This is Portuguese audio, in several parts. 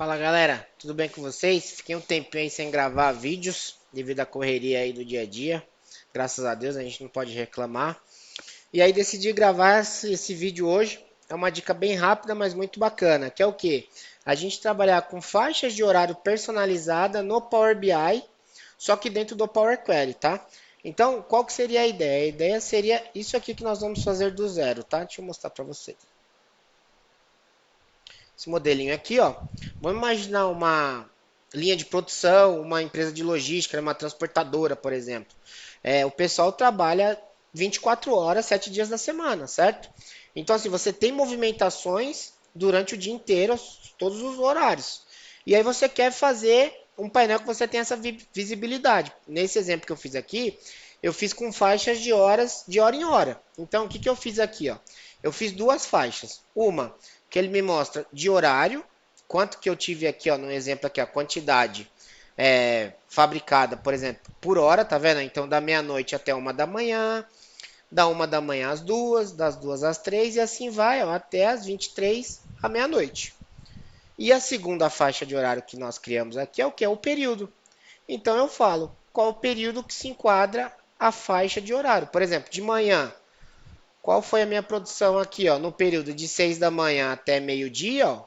Fala galera, tudo bem com vocês? Fiquei um tempinho aí sem gravar vídeos devido à correria aí do dia a dia. Graças a Deus a gente não pode reclamar. E aí decidi gravar esse vídeo hoje. É uma dica bem rápida, mas muito bacana, que é o quê? A gente trabalhar com faixas de horário personalizada no Power BI, só que dentro do Power Query, tá? Então, qual que seria a ideia? A ideia seria isso aqui que nós vamos fazer do zero, tá? Deixa eu mostrar para vocês. Esse modelinho aqui, ó. Vamos imaginar uma linha de produção, uma empresa de logística, uma transportadora, por exemplo. O pessoal trabalha 24 horas, 7 dias da semana, certo? Então, assim, você tem movimentações durante o dia inteiro, todos os horários. E aí você quer fazer um painel que você tenha essa visibilidade. Nesse exemplo que eu fiz aqui, eu fiz com faixas de horas, de hora em hora. Então, o que eu fiz aqui, ó? Eu fiz duas faixas. Uma que ele me mostra de horário, quanto que eu tive aqui, ó, no exemplo aqui, a quantidade fabricada, por exemplo, por hora, tá vendo? Então, da meia-noite até 1 da manhã, da 1 da manhã às 2, das 2 às 3 e assim vai, ó, até as 23 à meia-noite. E a segunda faixa de horário que nós criamos aqui é o que? É o período. Então, eu falo qual o período que se enquadra a faixa de horário. Por exemplo, de manhã, qual foi a minha produção aqui, ó, no período de 6 da manhã até meio-dia, ó,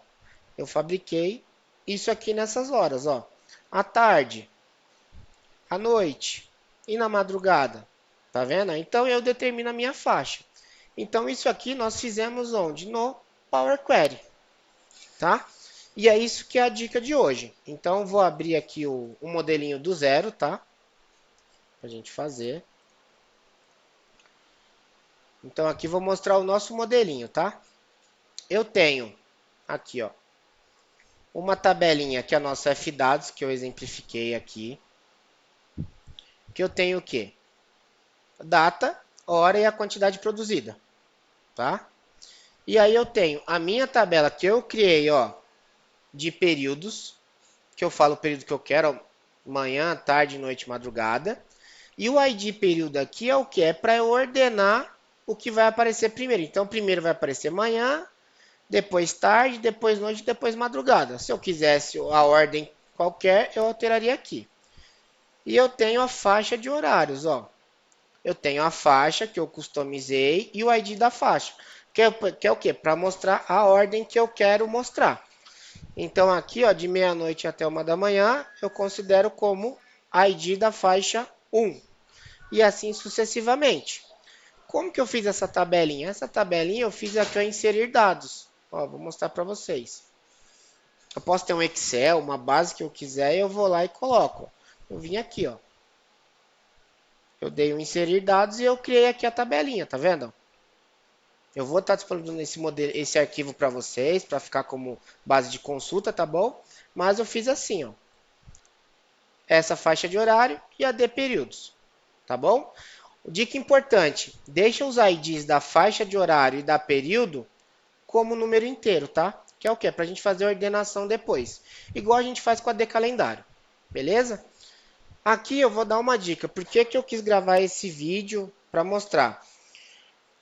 eu fabriquei isso aqui nessas horas, ó. À tarde, à noite e na madrugada. Tá vendo? Então eu determino a minha faixa. Então isso aqui nós fizemos onde? No Power Query, tá? E é isso que é a dica de hoje. Então vou abrir aqui o modelinho do zero, tá? Pra gente fazer. Então aqui vou mostrar o nosso modelinho, tá? Eu tenho aqui, ó, uma tabelinha que é a nossa F-dados, que eu exemplifiquei aqui. Que eu tenho o quê? Data, hora e a quantidade produzida, tá? E aí eu tenho a minha tabela que eu criei, ó, de períodos, que eu falo o período que eu quero, ó, manhã, tarde, noite, madrugada. E o ID período aqui é o que? É para eu ordenar o que vai aparecer primeiro. Então, primeiro vai aparecer manhã, depois tarde, depois noite, depois madrugada. Se eu quisesse a ordem qualquer, eu alteraria aqui. E eu tenho a faixa de horários, ó. Eu tenho a faixa que eu customizei e o ID da faixa. Que é o quê? Para mostrar a ordem que eu quero mostrar. Então aqui, ó, de meia-noite até 1 da manhã, eu considero como ID da faixa 1. E assim sucessivamente. Como que eu fiz essa tabelinha? Essa tabelinha eu fiz aqui, ó, inserir dados. Ó, vou mostrar para vocês. Eu posso ter um Excel, uma base que eu quiser, e eu vou lá e coloco. Eu vim aqui, ó. Eu dei um inserir dados e eu criei aqui a tabelinha, tá vendo? Eu vou estar disponibilizando esse modelo, esse arquivo para vocês, para ficar como base de consulta, tá bom? Mas eu fiz assim, ó. Essa faixa de horário e a de períodos, tá bom? Dica importante, deixa os IDs da faixa de horário e da período como número inteiro, tá? Que é o quê? Para a gente fazer a ordenação depois. Igual a gente faz com a de calendário, beleza? Aqui eu vou dar uma dica. Por que que eu quis gravar esse vídeo para mostrar?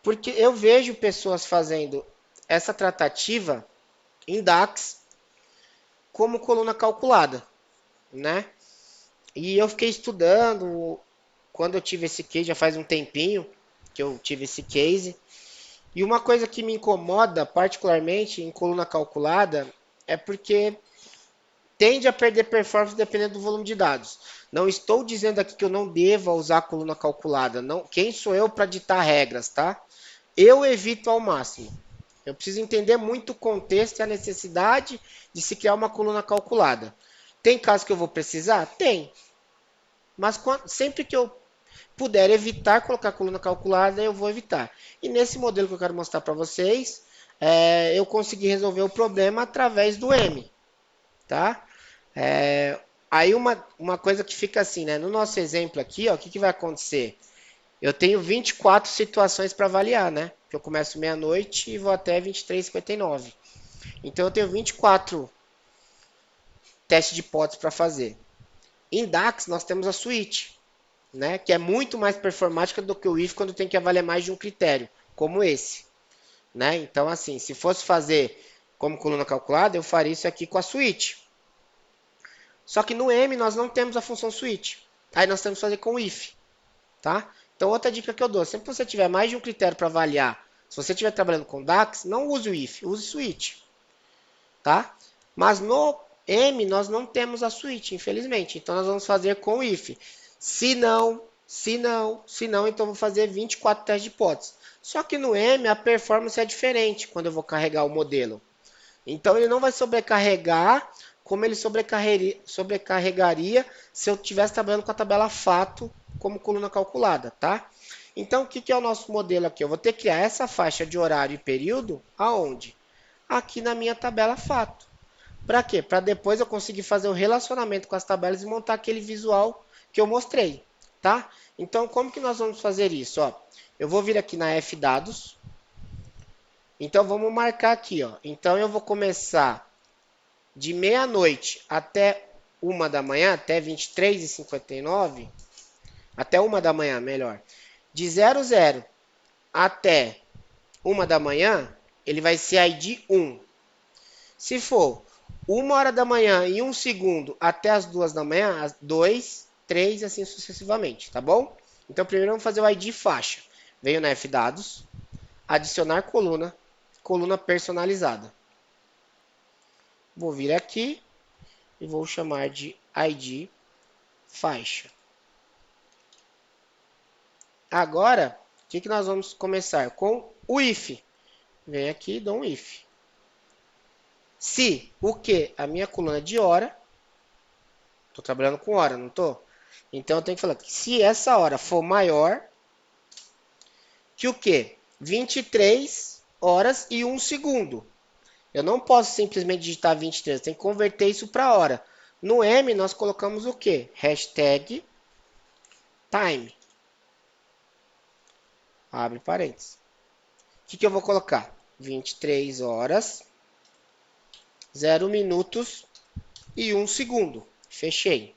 Porque eu vejo pessoas fazendo essa tratativa em DAX como coluna calculada, né? E eu fiquei estudando quando eu tive esse case, já faz um tempinho que eu tive esse case. E uma coisa que me incomoda particularmente em coluna calculada é porque tende a perder performance dependendo do volume de dados. Não estou dizendo aqui que eu não deva usar a coluna calculada. Não, quem sou eu para ditar regras, tá? Eu evito ao máximo. Eu preciso entender muito o contexto e a necessidade de se criar uma coluna calculada. Tem casos que eu vou precisar? Tem. Mas sempre que eu puder evitar colocar coluna calculada, eu vou evitar. E nesse modelo que eu quero mostrar para vocês, eu consegui resolver o problema através do M. Tá? Aí uma coisa que fica assim, né? No nosso exemplo aqui, ó, o que, que vai acontecer? Eu tenho 24 situações para avaliar, né? Que eu começo meia-noite e vou até 23h59. Então eu tenho 24 testes de hipótese para fazer. Em DAX nós temos a suíte, né? Que é muito mais performática do que o if quando tem que avaliar mais de um critério, como esse, né? Então assim, se fosse fazer como coluna calculada, eu faria isso aqui com a suíte. Só que no M nós não temos a função switch. Aí nós temos que fazer com o if, tá? Então outra dica que eu dou, sempre que você tiver mais de um critério para avaliar, se você estiver trabalhando com DAX, não use o if, use switch, tá? Mas no M nós não temos a switch, infelizmente. Então nós vamos fazer com o if. Se não, então eu vou fazer 24 testes de hipótese. Só que no M a performance é diferente quando eu vou carregar o modelo. Então ele não vai sobrecarregar como ele sobrecarregaria se eu estivesse trabalhando com a tabela fato como coluna calculada, tá? Então o que é o nosso modelo aqui? Eu vou ter que criar essa faixa de horário e período aonde? Aqui na minha tabela fato. Para quê? Para depois eu conseguir fazer o relacionamento com as tabelas e montar aquele visual que eu mostrei, tá? Então como que nós vamos fazer isso? Ó, eu vou vir aqui na F dados. Então vamos marcar aqui, ó. Então eu vou começar de meia-noite até 1 da manhã, até 23h59, até 1 da manhã, melhor. De 00 até 1 da manhã, ele vai ser ID 1. Se for 1 hora da manhã e 1 segundo até as 2 da manhã, 2, 3 e assim sucessivamente, tá bom? Então primeiro vamos fazer o ID faixa. Venho na F dados, adicionar coluna, coluna personalizada. Vou vir aqui e vou chamar de ID faixa. Agora, o que nós vamos começar? Com o if. Vem aqui e dou um if. Se o que? A minha coluna de hora. Estou trabalhando com hora, não estou? Então eu tenho que falar que se essa hora for maior que o que? 23 horas e 1 segundo. Eu não posso simplesmente digitar 23, eu tenho que converter isso para hora. No M nós colocamos o que? Hashtag time. Abre parênteses. O que eu vou colocar? 23 horas, 0 minutos e 1 segundo. Fechei.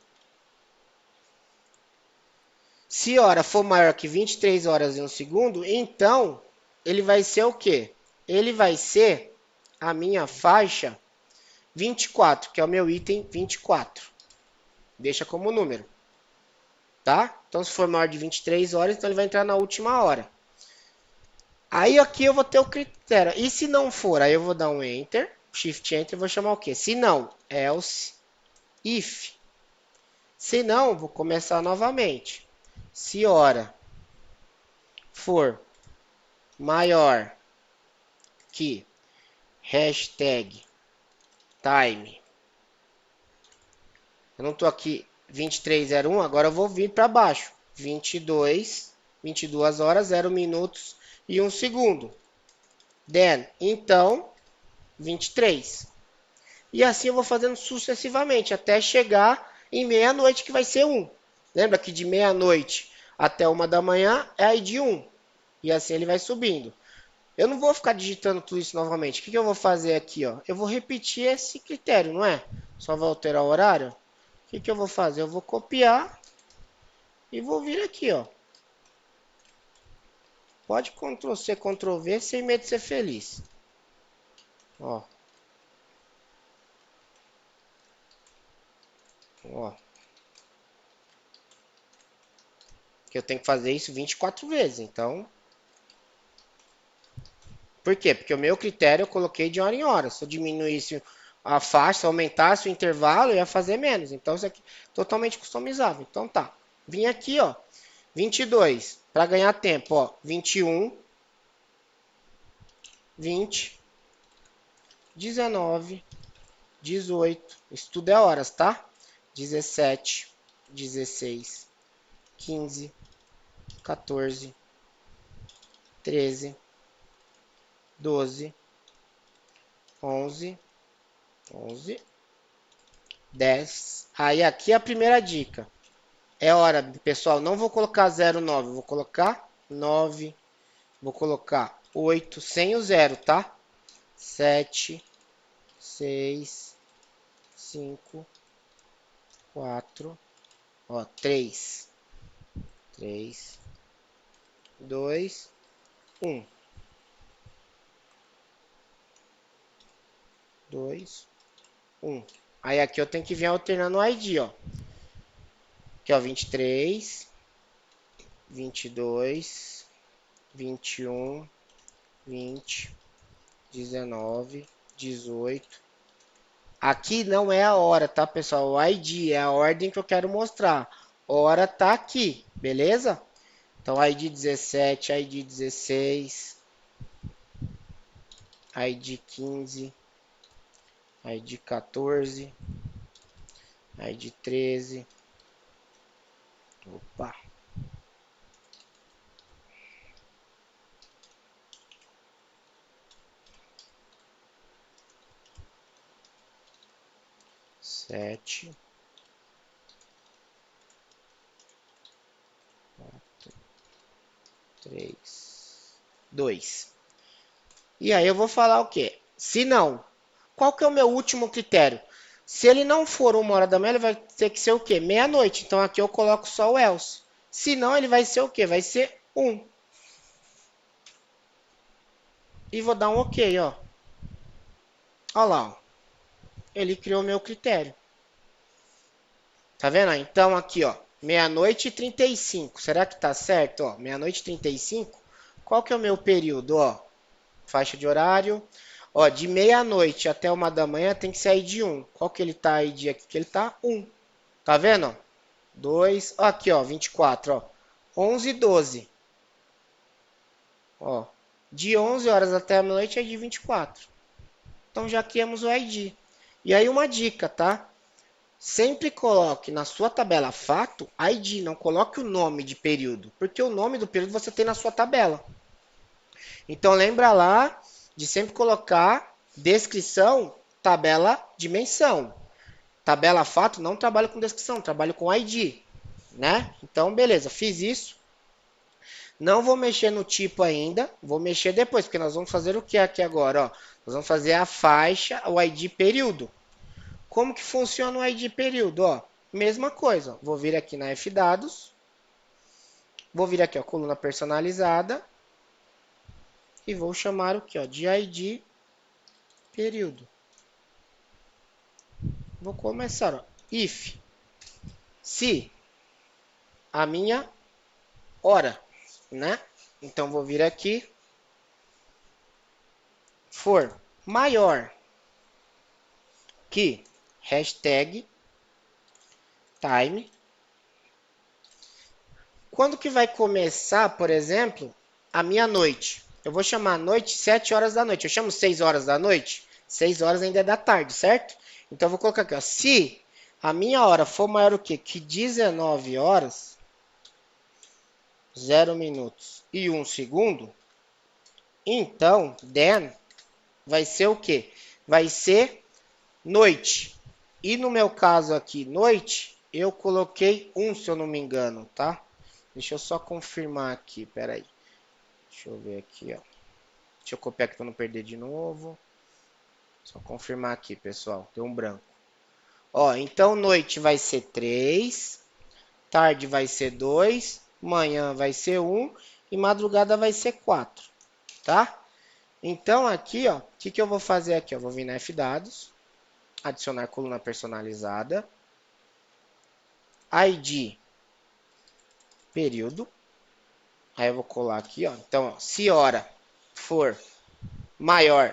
Se hora for maior que 23 horas e 1 segundo, então ele vai ser o quê? Ele vai ser a minha faixa 24, que é o meu item 24. Deixa como número. Tá? Então se for maior de 23 horas, então ele vai entrar na última hora. Aí aqui eu vou ter o critério. E se não for, aí eu vou dar um Enter, Shift Enter, e vou chamar o quê? Se não, else, if. Se não, vou começar novamente. Se hora for maior que hashtag time. Eu não estou aqui 23:01, agora eu vou vir para baixo. 22 horas, 0 minutos e 1 segundo. Then, então, 23. E assim eu vou fazendo sucessivamente, até chegar em meia-noite, que vai ser 1. Lembra que de meia-noite até 1 da manhã é ID 1. E assim ele vai subindo. Eu não vou ficar digitando tudo isso novamente. O que eu vou fazer aqui? Ó? Eu vou repetir esse critério, não é? Só vou alterar o horário. O que eu vou fazer? Eu vou copiar e vou vir aqui. Ó. Pode Ctrl+C, Ctrl+V, sem medo de ser feliz. Ó. Ó. Que eu tenho que fazer isso 24 vezes. Então, por quê? Porque o meu critério eu coloquei de hora em hora. Se eu diminuísse a faixa, se eu aumentasse o intervalo, eu ia fazer menos. Então, isso aqui é totalmente customizável. Então, tá. Vim aqui, ó. 22. Para ganhar tempo, ó. 21. 20. 19. 18. Isso tudo é horas, tá? 17. 16. 15. 14. 13. 12. 11. 10. Aí aqui é a primeira dica. É hora, pessoal, não vou colocar 09, vou colocar 9, vou colocar 8, sem o 0, tá? 7, 6, 5, 4, ó, 3, 2, 1. 2, 1. Aí aqui eu tenho que vir alternando o ID, ó. Aqui, ó, 23, 22, 21, 20, 19, 18. Aqui não é a hora, tá, pessoal? O ID é a ordem que eu quero mostrar. Hora tá aqui, beleza? Então, ID 17, ID 16, ID 15, ID 14, ID 13. Opa. 7, 3, 2. E aí eu vou falar o quê? Se não, qual que é o meu último critério? Se ele não for 1 hora da manhã, ele vai ter que ser o quê? Meia-noite. Então aqui eu coloco só o else. Se não, ele vai ser o quê? Vai ser 1. E vou dar um OK, ó. Olha lá, ó. Ele criou o meu critério. Tá vendo? Então aqui, ó, meia-noite e 35. Será que tá certo? Ó, meia-noite e 35. Qual que é o meu período, ó? Faixa de horário. Ó, de meia-noite até 1 da manhã tem que sair de 1. Qual que ele tá aí de aqui? Que ele tá 1. Tá vendo? 2. Aqui, ó, 24, ó. 11 e 12. Ó, de 11 horas até a meia-noite é de 24. Então já criamos o ID. E aí uma dica, tá? Sempre coloque na sua tabela fato ID, não coloque o nome de período, porque o nome do período você tem na sua tabela. Então lembra lá de sempre colocar descrição, tabela, dimensão. Tabela fato não trabalho com descrição, trabalho com ID, né? Então beleza, fiz isso. Não vou mexer no tipo ainda, vou mexer depois, porque nós vamos fazer o que aqui agora, ó? Nós vamos fazer a faixa, o ID período. Como que funciona o ID período? Ó, mesma coisa. Vou vir aqui na Fdados. Vou vir aqui, ó, coluna personalizada. E vou chamar o que, ó, de ID período. Vou começar, ó, if, se a minha hora, né? Então vou vir aqui, for maior que hashtag time. Quando que vai começar, por exemplo, a minha noite? Eu vou chamar a noite 7 horas da noite. Eu chamo 6 horas da noite? 6 horas ainda é da tarde, certo? Então eu vou colocar aqui, ó. Se a minha hora for maior o quê? Que 19 horas, 0 minutos e 1 segundo, então, then, vai ser o quê? Vai ser noite. E no meu caso aqui, noite, eu coloquei 1, se eu não me engano, tá? Deixa eu só confirmar aqui, peraí. Deixa eu ver aqui, ó. Deixa eu copiar aqui para não perder de novo. Só confirmar aqui, pessoal. Deu um branco. Ó, então noite vai ser 3, tarde vai ser 2, manhã vai ser 1 e madrugada vai ser 4, tá? Então aqui, ó, o que eu vou fazer aqui? Eu vou vir na Fdados, adicionar coluna personalizada, ID, período. Aí eu vou colar aqui, ó. Então, ó, se hora for maior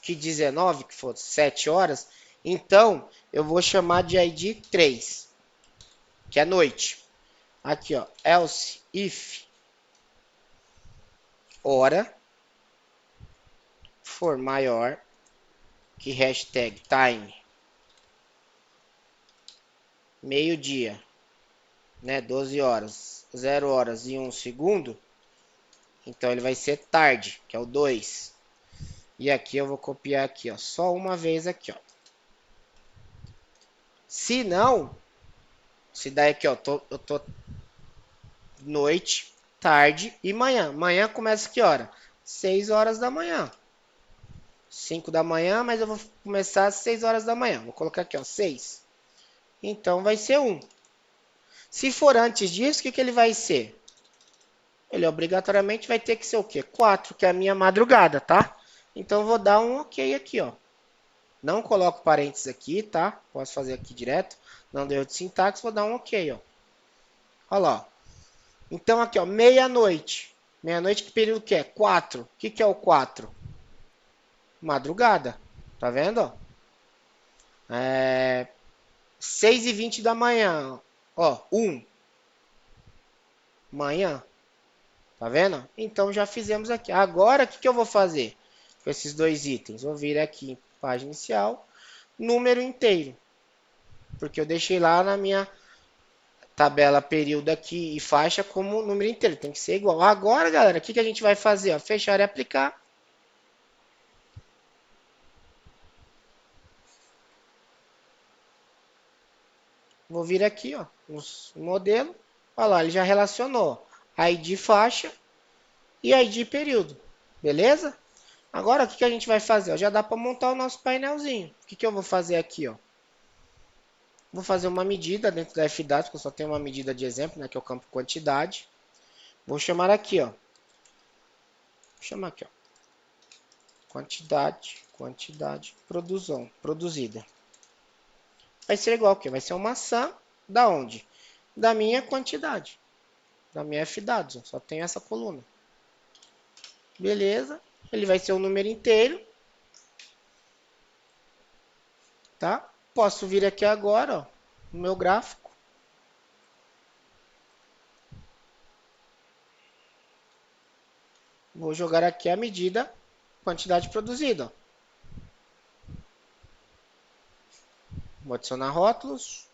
que 19, que for 7 horas, então eu vou chamar de ID 3, que é noite. Aqui, ó, else if hora for maior que hashtag time meio-dia, né, 12 horas, 0 horas e 1 segundo, então ele vai ser tarde, que é o 2. E aqui eu vou copiar aqui, ó, só uma vez aqui, ó. Se não, se daí aqui, ó, eu tô noite, tarde e manhã. Manhã começa que hora? 6 horas da manhã. 5 da manhã, mas eu vou começar às 6 horas da manhã. Vou colocar aqui, ó, 6. Então vai ser 1. Se for antes disso, o que ele vai ser? Ele obrigatoriamente vai ter que ser o quê? 4, que é a minha madrugada, tá? Então eu vou dar um OK aqui, ó. Não coloco parênteses aqui, tá? Posso fazer aqui direto. Não deu de sintaxe, vou dar um OK, ó. Olha lá. Então aqui, ó, meia-noite. Meia-noite que período que é? 4. O que é o 4? Madrugada. Tá vendo, ó? 6h20 da manhã. Ó, 1. Manhã. Tá vendo? Então já fizemos aqui. Agora, o que eu vou fazer com esses dois itens? Vou vir aqui em página inicial, número inteiro. Porque eu deixei lá na minha tabela período aqui e faixa como número inteiro. Tem que ser igual. Agora, galera, o que a gente vai fazer? Ó? Fechar e aplicar. Vou vir aqui, ó, no modelo. Olha lá, ele já relacionou ID faixa e ID período. Beleza? Agora, o que a gente vai fazer? Ó, já dá para montar o nosso painelzinho. O que eu vou fazer aqui? Ó? Vou fazer uma medida dentro da fdados, porque eu só tenho uma medida de exemplo, né, que é o campo quantidade. Vou chamar aqui, ó. Vou chamar aqui, ó. Quantidade produzida. Vai ser igual ao quê? Vai ser uma maçã da onde? Da minha quantidade. Da minha fdados. Só tem essa coluna. Beleza? Ele vai ser um número inteiro. Tá? Posso vir aqui agora, ó, no meu gráfico. Vou jogar aqui a medida, quantidade produzida. Vou adicionar rótulos.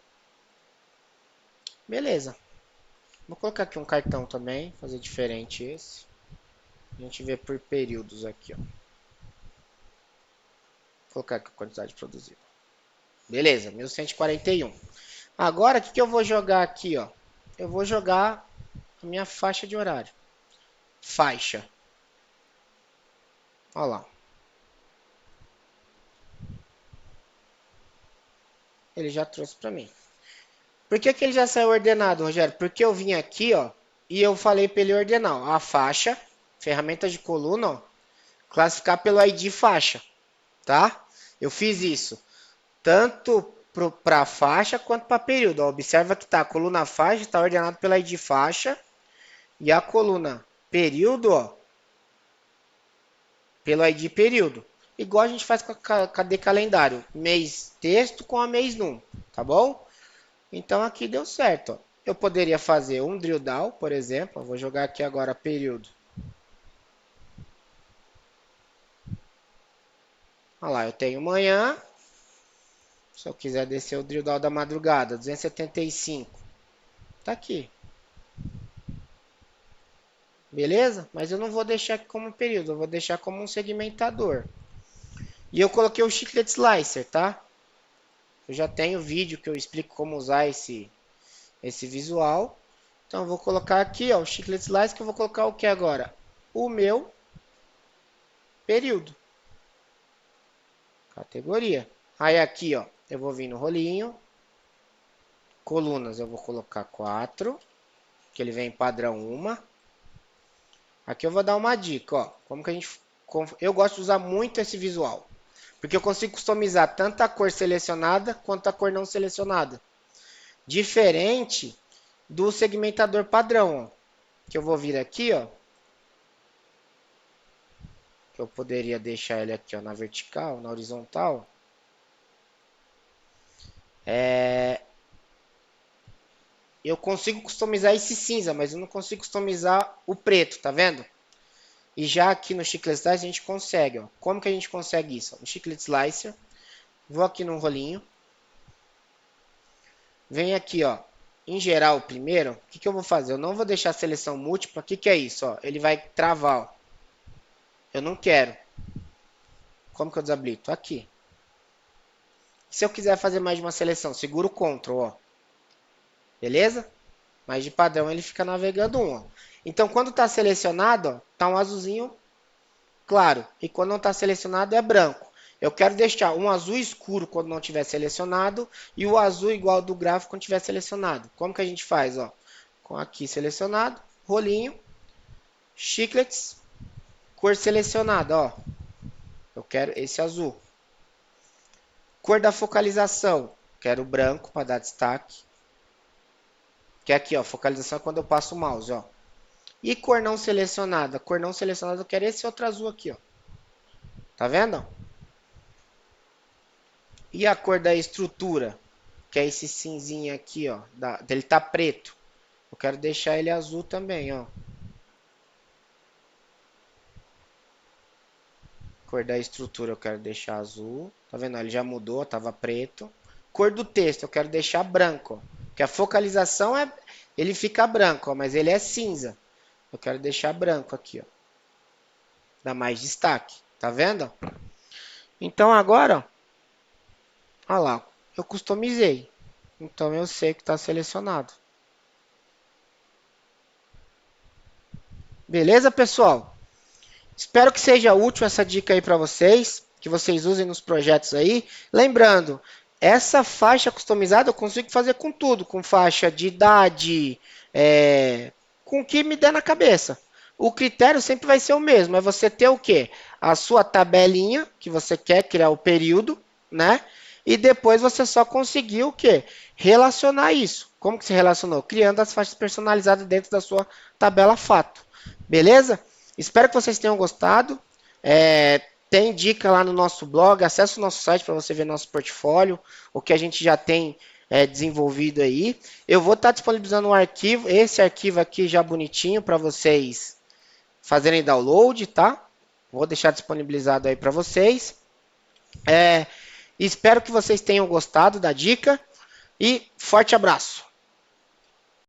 Beleza. Vou colocar aqui um cartão também, fazer diferente esse. A gente vê por períodos aqui, ó. Vou colocar aqui a quantidade produzida. Beleza, 1141. Agora, o que eu vou jogar aqui, ó? Eu vou jogar a minha faixa de horário. Faixa. Olha lá. Ele já trouxe para mim. Por que ele já saiu ordenado, Rogério? Porque eu vim aqui, ó, e eu falei para ele ordenar, ó, a faixa, ferramenta de coluna, ó, classificar pelo ID faixa, tá? Eu fiz isso tanto para faixa quanto para período. Ó, observa que tá a coluna faixa está ordenado pela ID faixa e a coluna período, ó, pelo ID período. Igual a gente faz com a KD calendário, mês texto com a mês num, tá bom? Então aqui deu certo. Ó. Eu poderia fazer um drill down, por exemplo. Eu vou jogar aqui agora período. Olha lá, eu tenho manhã. Se eu quiser descer o drill down da madrugada, 275. Tá aqui. Beleza? Mas eu não vou deixar aqui como período, eu vou deixar como um segmentador. E eu coloquei o chiclet slicer, tá? Eu já tenho vídeo que eu explico como usar esse visual. Então eu vou colocar aqui, ó, o chiclet slicer, que eu vou colocar o que agora? O meu período. Categoria. Aí aqui, ó, eu vou vir no rolinho. Colunas eu vou colocar 4, que ele vem em padrão 1. Aqui eu vou dar uma dica, ó. Eu gosto de usar muito esse visual, porque eu consigo customizar tanto a cor selecionada quanto a cor não selecionada. Diferente do segmentador padrão, ó, que eu vou vir aqui, ó. Que eu poderia deixar ele aqui, ó, na vertical, na horizontal. Eu consigo customizar esse cinza, mas eu não consigo customizar o preto, tá vendo? E já aqui no Chiclet Slicer a gente consegue, ó. Como que a gente consegue isso? No Chiclet Slicer, vou aqui no rolinho. Vem aqui, ó, em geral primeiro, o que eu vou fazer? Eu não vou deixar a seleção múltipla. O que é isso? Ó? Ele vai travar, ó. Eu não quero. Como que eu desabilito? Aqui. Se eu quiser fazer mais de uma seleção, seguro o Ctrl, ó. Beleza? Mas de padrão ele fica navegando um, ó. Então quando está selecionado, ó, tá um azulzinho claro. E quando não está selecionado é branco. Eu quero deixar um azul escuro quando não tiver selecionado e o azul igual do gráfico quando tiver selecionado. Como que a gente faz? Ó? Com aqui selecionado, rolinho, chiclets, cor selecionada. Ó. Eu quero esse azul. Cor da focalização, quero branco para dar destaque. Que é aqui, ó, focalização é quando eu passo o mouse, ó. E cor não selecionada? Cor não selecionada eu quero esse outro azul aqui, ó. Tá vendo? E a cor da estrutura, que é esse cinzinho aqui, ó, ele tá preto. Eu quero deixar ele azul também, ó. Cor da estrutura eu quero deixar azul. Tá vendo? Ele já mudou, tava preto. Cor do texto eu quero deixar branco, ó. Porque a focalização ele fica branco, ó, mas ele é cinza. Eu quero deixar branco aqui, ó. Dá mais destaque. Tá vendo? Então agora, ó, olha lá, eu customizei. Então eu sei que está selecionado. Beleza, pessoal? Espero que seja útil essa dica aí para vocês, que vocês usem nos projetos aí. Lembrando, essa faixa customizada eu consigo fazer com tudo, com faixa de idade, com o que me der na cabeça. O critério sempre vai ser o mesmo, é você ter o quê? A sua tabelinha, que você quer criar o período, né? E depois você só conseguir o quê? Relacionar isso. Como que se relacionou? Criando as faixas personalizadas dentro da sua tabela fato. Beleza? Espero que vocês tenham gostado. Tem dica lá no nosso blog. Acesse o nosso site para você ver nosso portfólio, o que a gente já tem desenvolvido aí. Eu vou estar disponibilizando um arquivo, esse arquivo aqui já bonitinho para vocês fazerem download, tá? Vou deixar disponibilizado aí para vocês. Espero que vocês tenham gostado da dica e forte abraço!